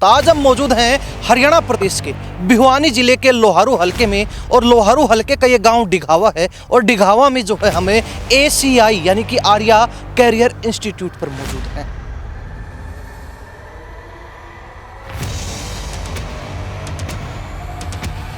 तो आज हम मौजूद हैं हरियाणा प्रदेश के भिवानी जिले के लोहारू हलके में। और लोहारू हलके का ये गांव डिघावा है और डिघावा में जो है हमें ACI यानी कि आर्या कैरियर इंस्टीट्यूट पर मौजूद है।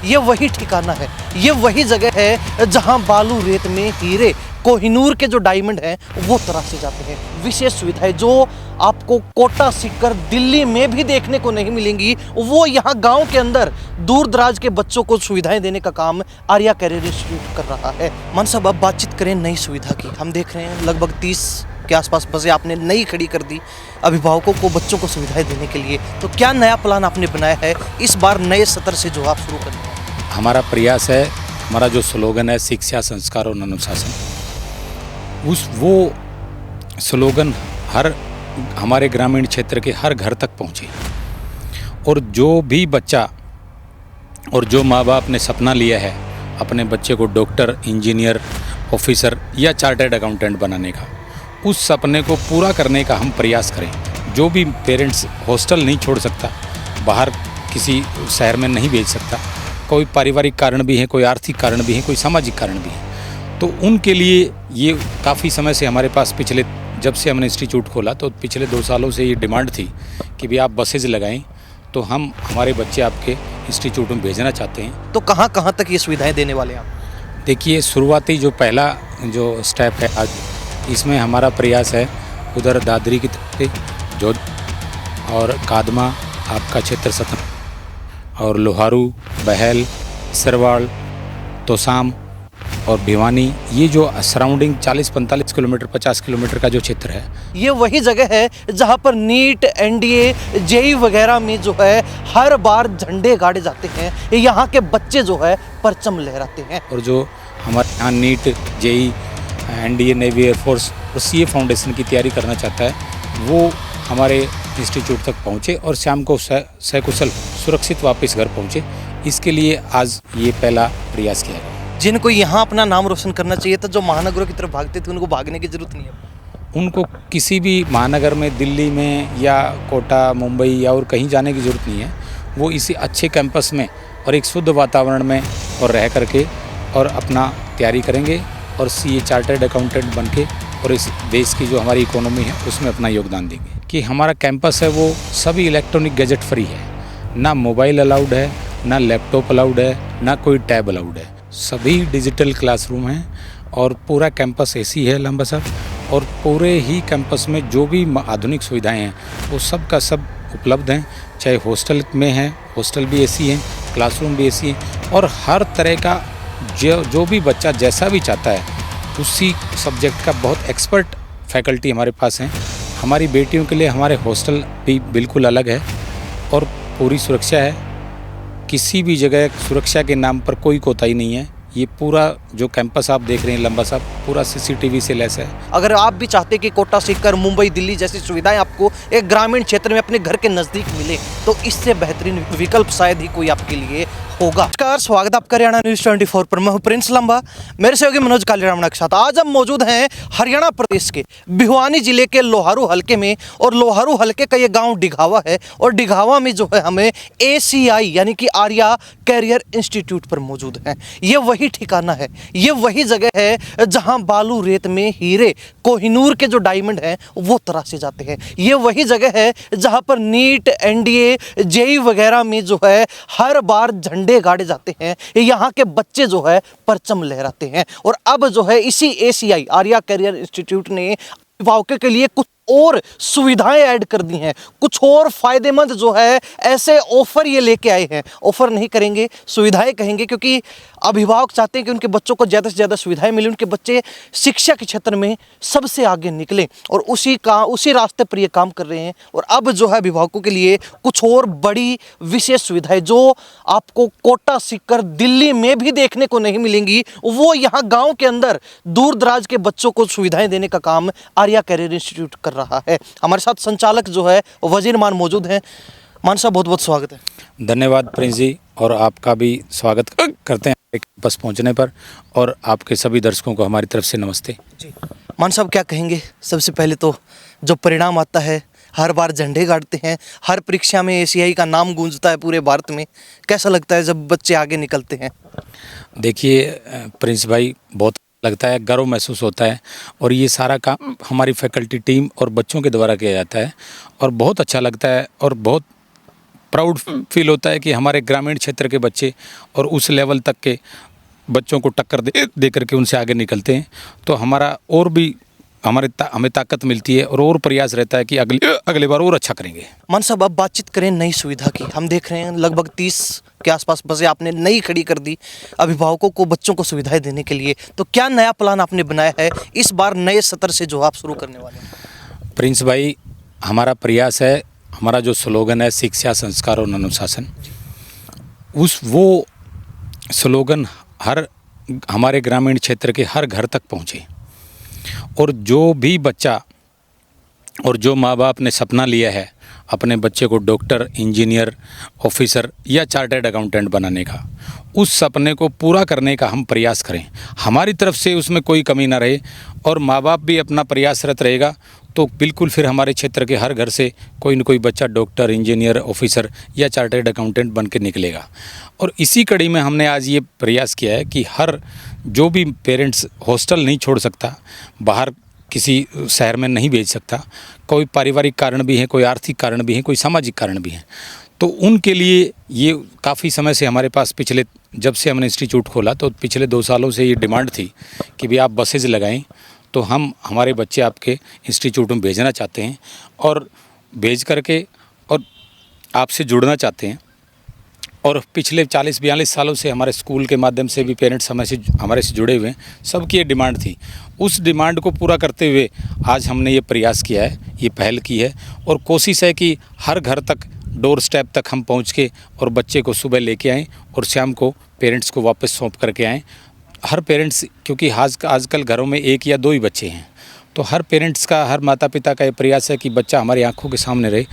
ये वही ठिकाना है, ये वही जगह है जहां बालू रेत में हीरे कोहिनूर के जो डायमंड हैं वो तराशे जाते हैं। विशेष सुविधाएं जो आपको कोटा सीकर दिल्ली में भी देखने को नहीं मिलेंगी, वो यहाँ गांव के अंदर दूर दराज के बच्चों को सुविधाएं देने का काम आर्या कैरियर इंस्टीट्यूट कर रहा है। मन साहब, अब बातचीत करें नई सुविधा की। हम देख रहे हैं लगभग 30 के आसपास बसें आपने नई खड़ी कर दी अभिभावकों को बच्चों को सुविधाएं देने के लिए। तो क्या नया प्लान आपने बनाया है इस बार नए सत्र से जो आप शुरू कर रहे हैं? हमारा प्रयास है, हमारा जो स्लोगन है शिक्षा संस्कार और अनुशासन, वो स्लोगन हमारे ग्रामीण क्षेत्र के हर घर तक पहुँचे और जो भी बच्चा और जो माँ बाप ने सपना लिया है अपने बच्चे को डॉक्टर, इंजीनियर, ऑफिसर या चार्टर्ड अकाउंटेंट बनाने का, उस सपने को पूरा करने का हम प्रयास करें। जो भी पेरेंट्स हॉस्टल नहीं छोड़ सकता, बाहर किसी शहर में नहीं भेज सकता, कोई पारिवारिक कारण भी है, कोई आर्थिक कारण भी है, कोई सामाजिक कारण भी है, तो उनके लिए ये काफ़ी समय से हमारे पास जब से हमने इंस्टीट्यूट खोला तो पिछले 2 सालों से ये डिमांड थी कि भी आप बसेज लगाएं तो हम हमारे बच्चे आपके इंस्टीट्यूट में भेजना चाहते हैं। तो कहाँ कहाँ तक ये सुविधाएं देने वाले हैं आप? देखिए, शुरुआती जो पहला जो स्टेप है आज, इसमें हमारा प्रयास है उधर दादरी की तरफ से जो और कादमा आपका क्षेत्र सतना और लोहारू, बहल, सरवाड़, तोसाम और भिवानी, ये जो सराउंडिंग 40-45 किलोमीटर 50 किलोमीटर का जो क्षेत्र है, ये वही जगह है जहां पर नीट, NDA, JEE वगैरह में जो है हर बार झंडे गाड़े जाते हैं। यहाँ के बच्चे जो है परचम लहराते हैं। और जो हमारे यहाँ NEET, JEE, NDA, navy, air force और CA फाउंडेशन की तैयारी करना चाहता है, वो हमारे इंस्टीट्यूट तक पहुँचे और शाम को सकुशल सुरक्षित वापस घर पहुँचे। इसके लिए आज ये पहला प्रयास किया है। जिनको यहाँ अपना नाम रोशन करना चाहिए था, जो महानगरों की तरफ भागते थे, उनको भागने की जरूरत नहीं है। उनको किसी भी महानगर में, दिल्ली में या कोटा, मुंबई या और कहीं जाने की ज़रूरत नहीं है। वो इसी अच्छे कैंपस में और एक शुद्ध वातावरण में और रह करके और अपना तैयारी करेंगे और CA चार्टर्ड अकाउंटेंट बन के और इस देश की जो हमारी इकोनॉमी है उसमें अपना योगदान देंगे। कि हमारा कैंपस है वो सभी इलेक्ट्रॉनिक गैजेट फ्री है, ना मोबाइल अलाउड है, ना लैपटॉप अलाउड है, ना कोई टैब अलाउड है। सभी डिजिटल क्लासरूम हैं और पूरा कैंपस AC है लंबा साहब, और पूरे ही कैंपस में जो भी आधुनिक सुविधाएं हैं वो सब का सब उपलब्ध हैं। चाहे हॉस्टल में है, हॉस्टल भी AC है, क्लासरूम भी AC है, और हर तरह का जो भी बच्चा जैसा भी चाहता है उसी सब्जेक्ट का बहुत एक्सपर्ट फैकल्टी हमारे पास हैं। हमारी बेटियों के लिए हमारे हॉस्टल भी बिल्कुल अलग है और पूरी सुरक्षा है। किसी भी जगह सुरक्षा के नाम पर कोई कोताही नहीं है। ये पूरा जो कैंपस आप देख रहे हैं लंबा साहब, पूरा CCTV से लैस है। अगर आप भी चाहते कि कोटा सीकर, मुंबई, दिल्ली जैसी सुविधाएं आपको एक ग्रामीण क्षेत्र में अपने घर के नज़दीक मिले, तो इससे बेहतरीन विकल्प शायद ही कोई आपके लिए होगा। नमस्कार, स्वागत है आपका हरियाणा न्यूज़ 24 पर। मैं हूं प्रिंस लंबा, मेरे सहयोगी मनोज कालीरामणा के साथ। आज हम मौजूद हैं हरियाणा प्रदेश के भिवानी जिले के लोहारू हलके में। और लोहारू हलके का ये गांव डिघावा है और डिघावा में जो है हमें ACI यानी कि आर्या कैरियर इंस्टीट्यूट पर मौजूद है। ये वही ठिकाना है, ये वही जगह है जहां बालू रेत में हीरे कोहिनूर के जो डायमंड हैं वो तराशे जाते हैं। ये वही जगह है जहां पर नीट, NDA, JEE वगैरह में जो है हर बार झंडे गाड़े जाते हैं। यहाँ के बच्चे जो है परचम लहराते हैं। और अब जो है इसी ACI आर्या कैरियर इंस्टीट्यूट ने अभिभावकों के लिए कुछ और सुविधाएं ऐड कर दी हैं, कुछ और फायदेमंद जो है ऐसे ऑफर ये लेके आए हैं। ऑफर नहीं करेंगे, सुविधाएं कहेंगे, क्योंकि अभिभावक चाहते हैं कि उनके बच्चों को ज़्यादा से ज़्यादा सुविधाएं मिले, उनके बच्चे शिक्षा के क्षेत्र में सबसे आगे निकलें, और उसी रास्ते पर ये काम कर रहे हैं। और अब जो है अभिभावकों के लिए कुछ और बड़ी विशेष सुविधाएं जो आपको कोटा सीकर दिल्ली में भी देखने को नहीं मिलेंगी, वो यहाँ गाँव के अंदर दूर दराज के बच्चों को सुविधाएं देने का काम आर्या कैरियर इंस्टीट्यूट कर रहा है। हमारे साथ संचालक जो है वजीर मान मौजूद हैं। मान साहब, बहुत बहुत स्वागत है। धन्यवाद प्रिंस जी, और आपका भी स्वागत करते हैं कैंपस पहुंचने पर, और आपके सभी दर्शकों को हमारी तरफ से नमस्ते जी। मान साहब, क्या कहेंगे? सबसे पहले तो जो परिणाम आता है हर बार झंडे गाड़ते हैं, हर परीक्षा में एशियाई का नाम गूंजता है पूरे भारत में। कैसा लगता है जब बच्चे आगे निकलते हैं? देखिए प्रिंस भाई, बहुत लगता है, गर्व महसूस होता है और ये सारा काम हमारी फैकल्टी टीम और बच्चों के द्वारा किया जाता है और बहुत अच्छा लगता है और बहुत प्राउड फील होता है कि हमारे ग्रामीण क्षेत्र के बच्चे और उस लेवल तक के बच्चों को टक्कर दे करके उनसे आगे निकलते हैं। तो हमारा और भी हमें ताकत मिलती है और प्रयास रहता है कि अगले बार और अच्छा करेंगे। मान साहब, अब बातचीत करें नई सुविधा की। हम देख रहे हैं लगभग 30 के आसपास बसें आपने नई खड़ी कर दी अभिभावकों को बच्चों को सुविधाएं देने के लिए। तो क्या नया प्लान आपने बनाया है इस बार नए सत्र से जो आप शुरू करने वाले हैं? प्रिंस भाई, हमारा प्रयास है, हमारा जो स्लोगन है शिक्षा संस्कार और अनुशासन, वो स्लोगन हमारे ग्रामीण क्षेत्र के हर घर तक पहुँचे और जो भी बच्चा और जो माँ बाप ने सपना लिया है अपने बच्चे को डॉक्टर, इंजीनियर, ऑफिसर या चार्टर्ड अकाउंटेंट बनाने का, उस सपने को पूरा करने का हम प्रयास करें। हमारी तरफ से उसमें कोई कमी ना रहे और माँ बाप भी अपना प्रयासरत रहेगा तो बिल्कुल फिर हमारे क्षेत्र के हर घर से कोई न कोई बच्चा डॉक्टर, इंजीनियर, ऑफिसर या चार्टर्ड अकाउंटेंट बन के निकलेगा। और इसी कड़ी में हमने आज ये प्रयास किया है कि हर जो भी पेरेंट्स हॉस्टल नहीं छोड़ सकता, बाहर किसी शहर में नहीं भेज सकता, कोई पारिवारिक कारण भी हैं, कोई आर्थिक कारण भी हैं, कोई सामाजिक कारण भी हैं, तो उनके लिए ये काफ़ी समय से हमारे पास जब से हमने इंस्टीट्यूट खोला तो पिछले 2 सालों से ये डिमांड थी कि भी आप बसेज लगाएं तो हम हमारे बच्चे आपके इंस्टीट्यूट में भेजना चाहते हैं और भेज करके और आपसे जुड़ना चाहते हैं। और पिछले 40-42 सालों से हमारे स्कूल के माध्यम से भी पेरेंट्स हमारे से जुड़े हुए हैं, सबकी ये डिमांड थी। उस डिमांड को पूरा करते हुए आज हमने ये प्रयास किया है, ये पहल की है और कोशिश है कि हर घर तक, डोर स्टेप तक हम पहुंच के और बच्चे को सुबह लेके आएँ और शाम को पेरेंट्स को वापस सौंप करके आएँ। हर पेरेंट्स, क्योंकि आजकल घरों में 1 या 2 ही बच्चे हैं, तो हर पेरेंट्स का, हर माता पिता का ये प्रयास है कि बच्चा हमारी आंखों के सामने रहे।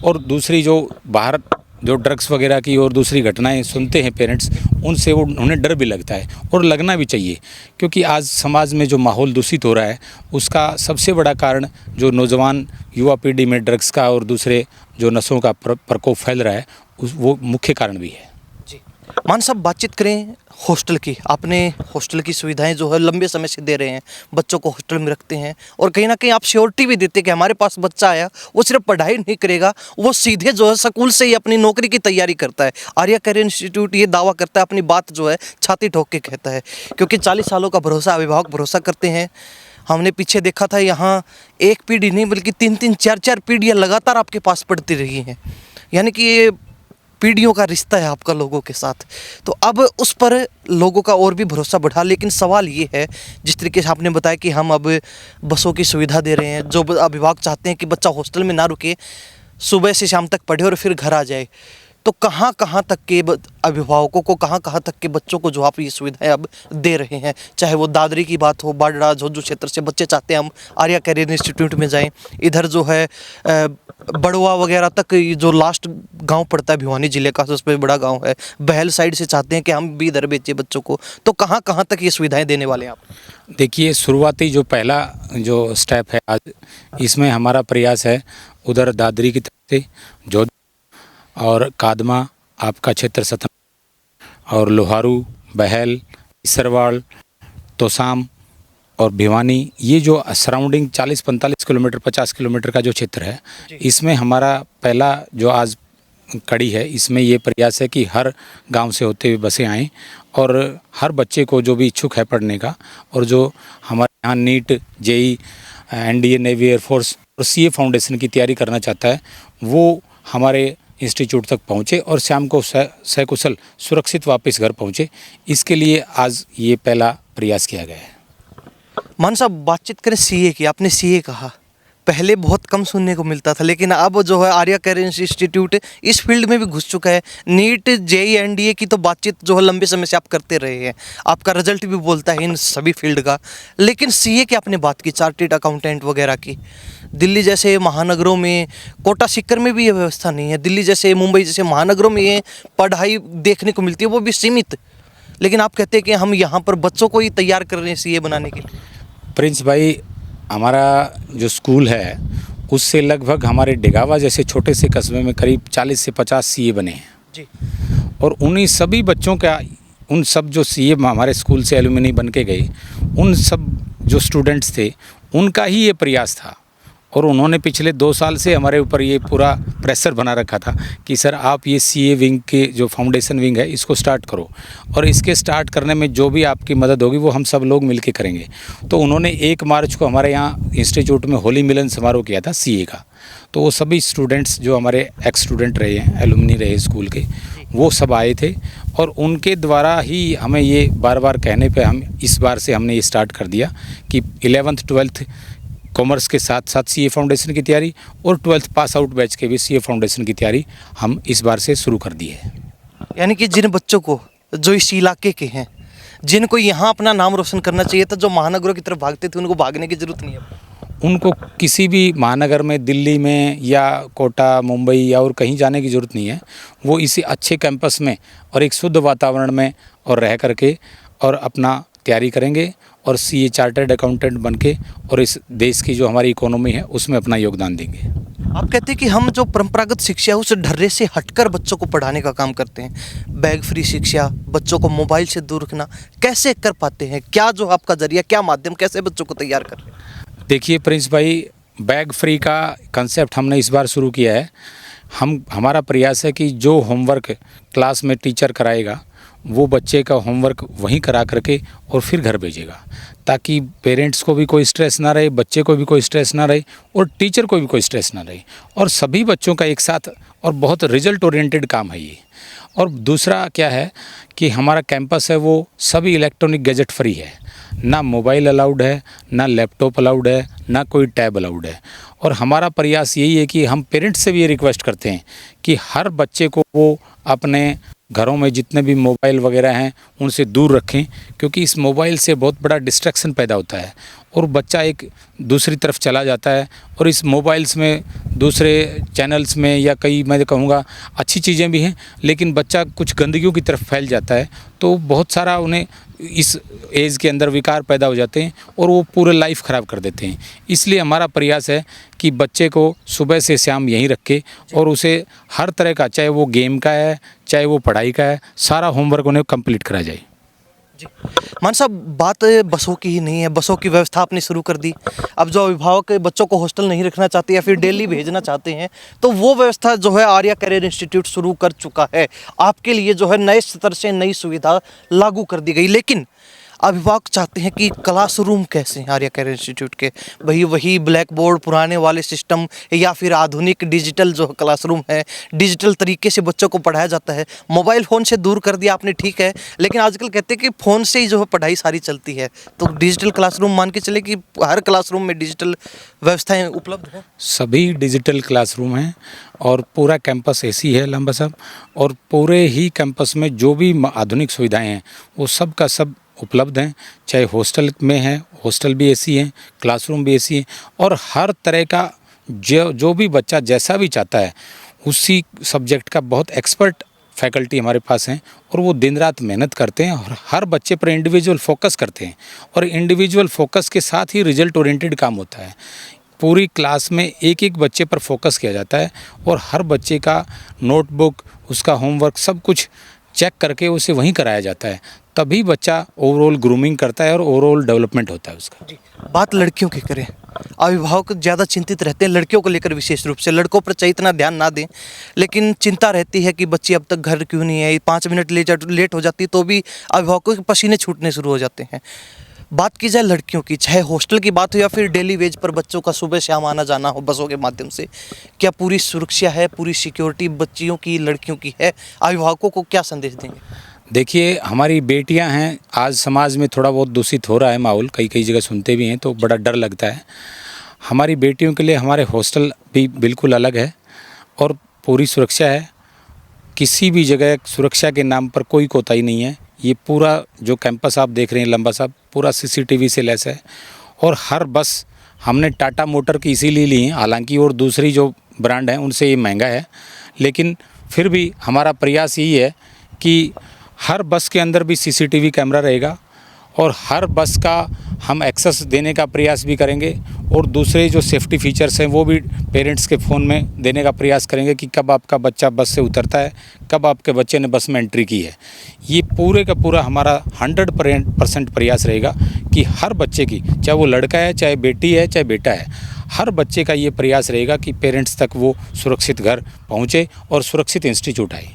और दूसरी जो बाहर जो ड्रग्स वगैरह की और दूसरी घटनाएं सुनते हैं पेरेंट्स, उनसे उन्हें डर भी लगता है और लगना भी चाहिए, क्योंकि आज समाज में जो माहौल दूषित हो रहा है उसका सबसे बड़ा कारण जो नौजवान युवा पीढ़ी में ड्रग्स का और दूसरे जो नशों का प्रकोप फैल रहा है वो मुख्य कारण भी है। जी मान साहब, बातचीत करें हॉस्टल की। आपने हॉस्टल की सुविधाएं जो है लंबे समय से दे रहे हैं, बच्चों को हॉस्टल में रखते हैं और कहीं ना कहीं आप श्योरिटी भी देते हैं कि हमारे पास बच्चा आया वो सिर्फ पढ़ाई नहीं करेगा, वो सीधे जो है स्कूल से ही अपनी नौकरी की तैयारी करता है। आर्या करियर इंस्टीट्यूट ये दावा करता है, अपनी बात जो है छाती ठोक के कहता है, क्योंकि 40 सालों का भरोसा अभिभावक भरोसा करते हैं। हमने पीछे देखा था, यहाँ एक पीढ़ी नहीं बल्कि 3-3, 4-4 पीढ़ियाँ लगातार आपके पास पढ़ती रही हैं, यानी कि ये पीढ़ियों का रिश्ता है आपका लोगों के साथ। तो अब उस पर लोगों का और भी भरोसा बढ़ा। लेकिन सवाल ये है, जिस तरीके से आपने बताया कि हम अब बसों की सुविधा दे रहे हैं, जो अभिभावक चाहते हैं कि बच्चा हॉस्टल में ना रुके, सुबह से शाम तक पढ़े और फिर घर आ जाए, तो कहाँ कहाँ तक के अभिभावकों को, कहाँ कहाँ तक के बच्चों को जो आप ये सुविधाएं अब दे रहे हैं? चाहे वो दादरी की बात हो, बाडड़ा, झोझू क्षेत्र से बच्चे चाहते हैं हम आर्या करियर इंस्टीट्यूट में जाएं, इधर जो है बड़वा वगैरह तक, जो लास्ट गांव पड़ता है भिवानी जिले का सबसे बड़ा गांव है, बहल साइड से चाहते हैं कि हम भी इधर भेजें बच्चों को। तो कहाँ कहाँ तक ये सुविधाएं देने वाले हैं आप? देखिए, शुरुआती जो पहला जो स्टेप है आज, इसमें हमारा प्रयास है उधर दादरी की तरफ से जो और कादमा, आपका क्षेत्र सतन और लोहारू, बहल, इसरवाड़, तोसाम और भिवानी, ये जो सराउंडिंग 40-45 किलोमीटर, 50 किलोमीटर का जो क्षेत्र है, इसमें हमारा पहला जो आज कड़ी है, इसमें ये प्रयास है कि हर गांव से होते हुए बसें आएँ और हर बच्चे को जो भी इच्छुक है पढ़ने का, और जो हमारे यहाँ NEET, JEE, NDA, navy, air force और सीए फाउंडेशन की तैयारी करना चाहता है, वो हमारे इंस्टीट्यूट तक पहुँचे और शाम को सकुशल सुरक्षित वापस घर पहुँचे। इसके लिए आज ये पहला प्रयास किया गया है। मान साहब, बातचीत करें सीए की। आपने सीए कहा, पहले बहुत कम सुनने को मिलता था, लेकिन अब जो है आर्या करियर इंस्टीट्यूट इस फील्ड में भी घुस चुका है। नीट, जेई, एनडीए की तो बातचीत जो है लंबे समय से आप करते रहे हैं, आपका रिजल्ट भी बोलता है इन सभी फील्ड का। लेकिन सीए की आपने बात की, चार्टर्ड अकाउंटेंट वगैरह की। दिल्ली जैसे महानगरों में, कोटा सीकर में भी ये व्यवस्था नहीं है। दिल्ली जैसे, मुंबई जैसे महानगरों में ये पढ़ाई देखने को मिलती है, वो भी सीमित। लेकिन आप कहते हैं कि हम यहाँ पर बच्चों को ही तैयार कर रहे हैं सीए बनाने के लिए। प्रिंस भाई, हमारा जो स्कूल है उससे लगभग हमारे डेगावा जैसे छोटे से कस्बे में करीब 40 से 50 सीए बने हैं जी। और उन्हीं सभी बच्चों का, उन सब जो सीए हमारे स्कूल से एलुमनी बन के गए, उन सब जो स्टूडेंट्स थे उनका ही ये प्रयास था और उन्होंने पिछले 2 साल से हमारे ऊपर ये पूरा प्रेशर बना रखा था कि सर आप ये सीए विंग के जो फाउंडेशन विंग है इसको स्टार्ट करो और इसके स्टार्ट करने में जो भी आपकी मदद होगी वो हम सब लोग मिलके करेंगे। तो उन्होंने 1 मार्च को हमारे यहाँ इंस्टीट्यूट में होली मिलन समारोह किया था सीए का। तो वो सभी स्टूडेंट्स जो हमारे एक्स स्टूडेंट रहे हैं, एलुमनी रहे स्कूल के, वो सब आए थे और उनके द्वारा ही हमें ये बार बार कहने पे हम इस बार से हमने ये स्टार्ट कर दिया कि 11th 12th कॉमर्स के साथ साथ सीए फाउंडेशन की तैयारी और 12th पास आउट बैच के भी सीए फाउंडेशन की तैयारी हम इस बार से शुरू कर दी है। यानी कि जिन बच्चों को जो इस इलाके के हैं, जिनको यहाँ अपना नाम रोशन करना चाहिए था, जो महानगरों की तरफ भागते थे, उनको भागने की जरूरत नहीं है। उनको किसी भी महानगर में, दिल्ली में या कोटा, मुंबई या और कहीं जाने की ज़रूरत नहीं है। वो इसी अच्छे कैंपस में और एक शुद्ध वातावरण में और रह करके और अपना तैयारी करेंगे और सीए चार्टर्ड अकाउंटेंट बनके और इस देश की जो हमारी इकोनॉमी है उसमें अपना योगदान देंगे। आप कहते हैं कि हम जो परंपरागत शिक्षा है उस ढर्रे से हटकर बच्चों को पढ़ाने का काम करते हैं, बैग फ्री शिक्षा, बच्चों को मोबाइल से दूर रखना, कैसे कर पाते हैं? क्या जो आपका जरिया, क्या माध्यम, कैसे बच्चों को तैयार कर रहे हैं? देखिए प्रिंस भाई, बैग फ्री का कंसेप्ट हमने इस बार शुरू किया है। हमारा प्रयास है कि जो होमवर्क क्लास में टीचर कराएगा वो बच्चे का होमवर्क वहीं करा करके और फिर घर भेजेगा, ताकि पेरेंट्स को भी कोई स्ट्रेस ना रहे, बच्चे को भी कोई स्ट्रेस ना रहे और टीचर को भी कोई स्ट्रेस ना रहे और सभी बच्चों का एक साथ और बहुत रिजल्ट ओरिएंटेड काम है ये। और दूसरा क्या है कि हमारा कैंपस है वो सभी इलेक्ट्रॉनिक गैजेट फ्री है, ना मोबाइल अलाउड है, ना लैपटॉप अलाउड है, ना कोई टैब अलाउड है। और हमारा प्रयास यही है कि हम पेरेंट्स से भी ये रिक्वेस्ट करते हैं कि हर बच्चे को वो अपने घरों में जितने भी मोबाइल वगैरह हैं उनसे दूर रखें, क्योंकि इस मोबाइल से बहुत बड़ा डिस्ट्रैक्शन पैदा होता है और बच्चा एक दूसरी तरफ चला जाता है और इस मोबाइल्स में दूसरे चैनल्स में या कई, मैं कहूँगा अच्छी चीज़ें भी हैं, लेकिन बच्चा कुछ गंदगियों की तरफ फैल जाता है तो बहुत सारा उन्हें इस एज के अंदर विकार पैदा हो जाते हैं और वो पूरे लाइफ ख़राब कर देते हैं। इसलिए हमारा प्रयास है कि बच्चे को सुबह से शाम यहीं रखे और उसे हर तरह का, चाहे वो गेम का है, चाहे वो पढ़ाई का है, सारा होमवर्क उन्हें कंप्लीट करा जाए। जी मान साहब, बात बसों की ही नहीं है, बसों की व्यवस्था आपने शुरू कर दी। अब जो अभिभावक बच्चों को हॉस्टल नहीं रखना चाहते या फिर डेली भेजना चाहते हैं, तो वो व्यवस्था जो है आर्या करियर इंस्टीट्यूट शुरू कर चुका है। आपके लिए जो है नए स्तर से नई सुविधा लागू कर दी गई, लेकिन अभिभावक चाहते हैं कि क्लासरूम कैसे हैं आर्या करियर इंस्टीट्यूट के, वही ब्लैक बोर्ड, पुराने वाले सिस्टम, या फिर आधुनिक डिजिटल जो क्लासरूम है, डिजिटल तरीके से बच्चों को पढ़ाया जाता है। मोबाइल फ़ोन से दूर कर दिया आपने, ठीक है, लेकिन आजकल कहते हैं कि फ़ोन से ही जो है पढ़ाई सारी चलती है, तो डिजिटल क्लासरूम मान के चले कि हर क्लासरूम में डिजिटल व्यवस्थाएँ उपलब्ध हैं। सभी डिजिटल क्लासरूम हैं और पूरा कैंपस ऐसी है लंबा साहब, और पूरे ही कैंपस में जो भी आधुनिक सुविधाएँ हैं वो सब का सब उपलब्ध हैं। चाहे हॉस्टल में है, हॉस्टल भी ऐसी हैं, क्लासरूम भी ऐसी हैं और हर तरह का जो भी बच्चा जैसा भी चाहता है उसी सब्जेक्ट का बहुत एक्सपर्ट फैकल्टी हमारे पास हैं और वो दिन रात मेहनत करते हैं और हर बच्चे पर इंडिविजुअल फोकस करते हैं और इंडिविजुअल फोकस के साथ ही रिजल्ट ओरिएंटेड काम होता है। पूरी क्लास में एक एक बच्चे पर फोकस किया जाता है और हर बच्चे का नोटबुक, उसका होमवर्क सब कुछ चेक करके उसे वहीं कराया जाता है, तभी बच्चा ओवरऑल ग्रूमिंग करता है और ओवरऑल डेवलपमेंट होता है उसका। जी, बात लड़कियों की करें, अभिभावक ज़्यादा चिंतित रहते हैं लड़कियों को लेकर, विशेष रूप से लड़कों पर चाहे इतना ध्यान ना दें, लेकिन चिंता रहती है कि बच्ची अब तक घर क्यों नहीं है, 5 मिनट लेट हो जाती है तो भी अभिभावकों के पसीने छूटने शुरू हो जाते हैं। बात की जाए लड़कियों की, चाहे हॉस्टल की बात हो या फिर डेली वेज पर बच्चों का सुबह शाम आना जाना हो बसों के माध्यम से, क्या पूरी सुरक्षा है, पूरी सिक्योरिटी बच्चियों की, लड़कियों की है? अभिभावकों को क्या संदेश देंगे? देखिए, हमारी बेटियां हैं, आज समाज में थोड़ा बहुत दूषित हो रहा है माहौल, कई जगह सुनते भी हैं तो बड़ा डर लगता है। हमारी बेटियों के लिए हमारे हॉस्टल भी बिल्कुल अलग है और पूरी सुरक्षा है, किसी भी जगह सुरक्षा के नाम पर कोई कोताही नहीं है। ये पूरा जो कैंपस आप देख रहे हैं लंबा साहब, पूरा CCTV से लैस है और हर बस हमने टाटा मोटर की इसीलिए ली है, हालांकि और दूसरी जो ब्रांड हैं उनसे ये महंगा है, लेकिन फिर भी हमारा प्रयास यही है कि हर बस के अंदर भी CCTV कैमरा रहेगा और हर बस का हम एक्सेस देने का प्रयास भी करेंगे और दूसरे जो सेफ्टी फीचर्स हैं वो भी पेरेंट्स के फ़ोन में देने का प्रयास करेंगे कि कब आपका बच्चा बस से उतरता है, कब आपके बच्चे ने बस में एंट्री की है। ये पूरे का पूरा हमारा 100% प्रयास रहेगा कि हर बच्चे की, चाहे वो लड़का है, चाहे बेटी है, चाहे बेटा है, हर बच्चे का ये प्रयास रहेगा कि पेरेंट्स तक वो सुरक्षित घर पहुँचे और सुरक्षित इंस्टीट्यूट आए।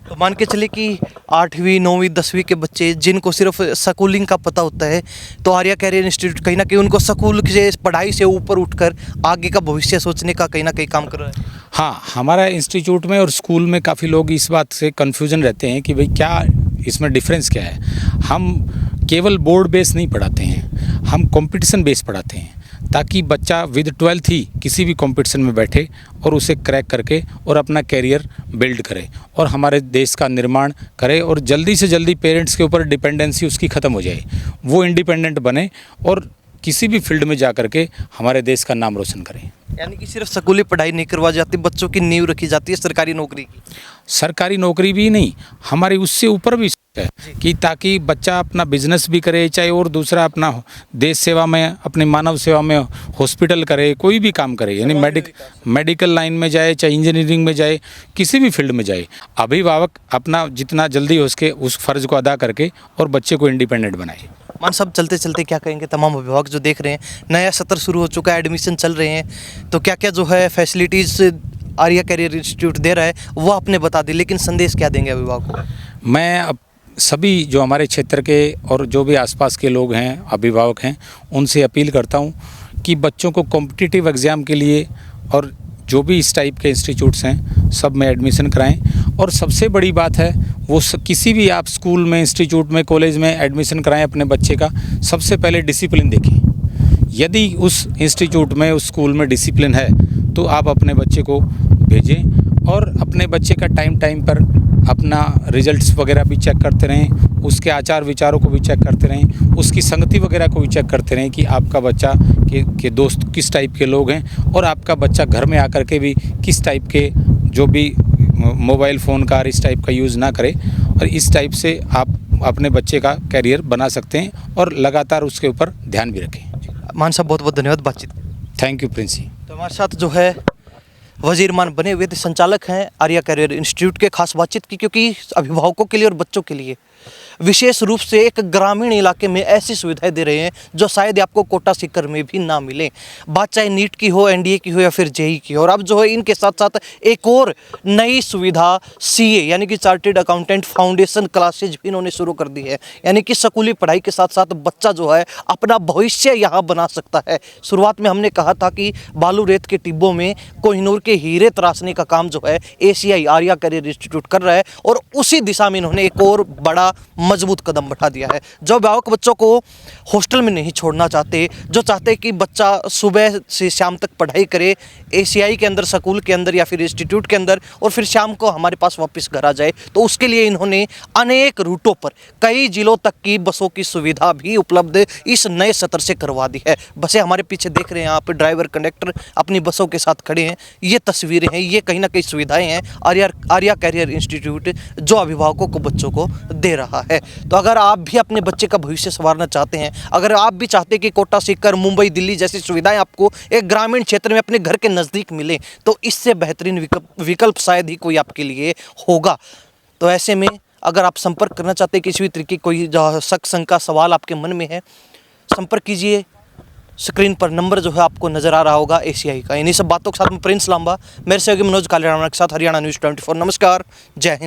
तो मान के चले कि 8वीं 9वीं 10वीं के बच्चे जिनको सिर्फ स्कूलिंग का पता होता है, तो आर्या कैरियर इंस्टीट्यूट कहीं ना कहीं उनको स्कूल से पढ़ाई से ऊपर उठकर आगे का भविष्य सोचने का कहीं ना कहीं काम कर रहा है। हाँ, हमारा इंस्टीट्यूट में और स्कूल में काफ़ी लोग इस बात से कन्फ्यूजन रहते हैं कि भाई क्या इसमें डिफरेंस क्या है। हम केवल बोर्ड बेस नहीं पढ़ाते हैं, हम कंपटीशन बेस पढ़ाते हैं ताकि बच्चा विद 12th ही किसी भी कंपटीशन में बैठे और उसे क्रैक करके और अपना कैरियर बिल्ड करे और हमारे देश का निर्माण करे और जल्दी से जल्दी पेरेंट्स के ऊपर डिपेंडेंसी उसकी ख़त्म हो जाए, वो इंडिपेंडेंट बने और किसी भी फील्ड में जा कर के हमारे देश का नाम रोशन करें। यानी कि सिर्फ स्कूली पढ़ाई नहीं करवा जाती, बच्चों की नींव रखी जाती है सरकारी नौकरी की। सरकारी नौकरी भी नहीं, हमारी उससे ऊपर भी है कि ताकि बच्चा अपना बिजनेस भी करे, चाहे और दूसरा अपना देश सेवा में, अपने मानव सेवा में हॉस्पिटल करे, कोई भी काम करे, यानी मेडिकल लाइन में जाए, चाहे इंजीनियरिंग में जाए, किसी भी फील्ड में जाए। अभिभावक अपना जितना जल्दी हो सके उस फ़र्ज़ को अदा करके और बच्चे को इंडिपेंडेंट बनाए। मान साहब, चलते चलते क्या कहेंगे तमाम अभिभावक जो देख रहे हैं, नया सत्र शुरू हो चुका है, एडमिशन चल रहे हैं, तो क्या क्या जो है फैसिलिटीज़ आर्या कैरियर इंस्टीट्यूट दे रहा है वो आपने बता दी, लेकिन संदेश क्या देंगे अभिभावकों को? मैं अब सभी जो हमारे क्षेत्र के और जो भी आसपास के लोग हैं, अभिभावक हैं, उनसे अपील करता हूं कि बच्चों को कॉम्पिटिटिव एग्ज़ाम के लिए और जो भी इस टाइप के इंस्टीट्यूट्स हैं सब में एडमिशन कराएं। और सबसे बड़ी बात है वो किसी भी आप स्कूल में, इंस्टीट्यूट में, कॉलेज में एडमिशन कराएं अपने बच्चे का, सबसे पहले डिसिप्लिन देखें। यदि उस इंस्टीट्यूट में, उस स्कूल में डिसिप्लिन है तो आप अपने बच्चे को भेजें और अपने बच्चे का टाइम पर अपना रिजल्ट्स वगैरह भी चेक करते रहें, उसके आचार विचारों को भी चेक करते रहें, उसकी संगति वगैरह को भी चेक करते रहें कि आपका बच्चा के दोस्त किस टाइप के लोग हैं और आपका बच्चा घर में आकर के भी किस टाइप के, जो भी मोबाइल फ़ोन का इस टाइप का यूज़ ना करे। और इस टाइप से आप अपने बच्चे का कैरियर बना सकते हैं और लगातार उसके ऊपर ध्यान भी रखें। मान साहब, बहुत बहुत धन्यवाद बातचीत। Thank you Princy. तो हमारे साथ जो है वजीर मान बने हुए संचालक हैं आर्या कैरियर इंस्टीट्यूट के, खास बातचीत की क्योंकि अभिभावकों के लिए और बच्चों के लिए विशेष रूप से एक ग्रामीण इलाके में ऐसी सुविधाएं दे रहे हैं जो शायद आपको कोटा सीकर में भी ना मिले। बात चाहे नीट की हो, एनडीए की हो या फिर जेई की हो। और अब जो है इनके साथ साथ एक और नई सुविधा सीए यानी कि चार्टेड अकाउंटेंट फाउंडेशन क्लासेज भी इन्होंने शुरू कर दी है। यानी कि स्कूली पढ़ाई के साथ साथ बच्चा जो है अपना भविष्य यहाँ बना सकता है। शुरुआत में हमने कहा था कि बालू रेत के टिब्बों में कोहिनूर के हीरे तराशने का काम जो है एसीआई आर्या कैरियर इंस्टीट्यूट कर रहा है और उसी दिशा में इन्होंने एक और बड़ा मजबूत कदम बढ़ा दिया है। जो अभिभावक बच्चों को हॉस्टल में नहीं छोड़ना चाहते, जो चाहते कि बच्चा सुबह से शाम तक पढ़ाई करे एसीआई के अंदर, स्कूल के अंदर या फिर इंस्टीट्यूट के अंदर, और फिर शाम को हमारे पास वापस घर आ जाए, तो उसके लिए इन्होंने अनेक रूटों पर कई जिलों तक की बसों की सुविधा भी उपलब्ध इस नए सत्र से करवा दी है। बसें हमारे पीछे देख रहे हैं आप, ड्राइवर कंडक्टर अपनी बसों के साथ खड़े हैं। ये तस्वीरें हैं, ये कहीं ना कहीं सुविधाएं हैं आर्या कैरियर इंस्टीट्यूट जो अभिभावकों को, बच्चों को दे रहा है। तो अगर आप भी अपने बच्चे का भविष्य संवारना चाहते हैं, अगर आप भी चाहते हैं कि कोटा सीकर, मुंबई, दिल्ली जैसी सुविधाएं आपको एक ग्रामीण क्षेत्र में अपने घर के नज़दीक मिले, तो इससे बेहतरीन विकल्प शायद ही कोई आपके लिए होगा। तो ऐसे में अगर आप संपर्क करना चाहते हैं, किसी भी तरीके कोई शक, शंका, सवाल आपके मन में है, संपर्क कीजिए। स्क्रीन पर नंबर जो है आपको नजर आ रहा होगा एसीआई का। इन्हीं सब बातों के साथ में प्रिंस लांबा, मेरे सहयोगी मनोज कालेराणा के साथ हरियाणा न्यूज़ 24। नमस्कार, जय हिंद।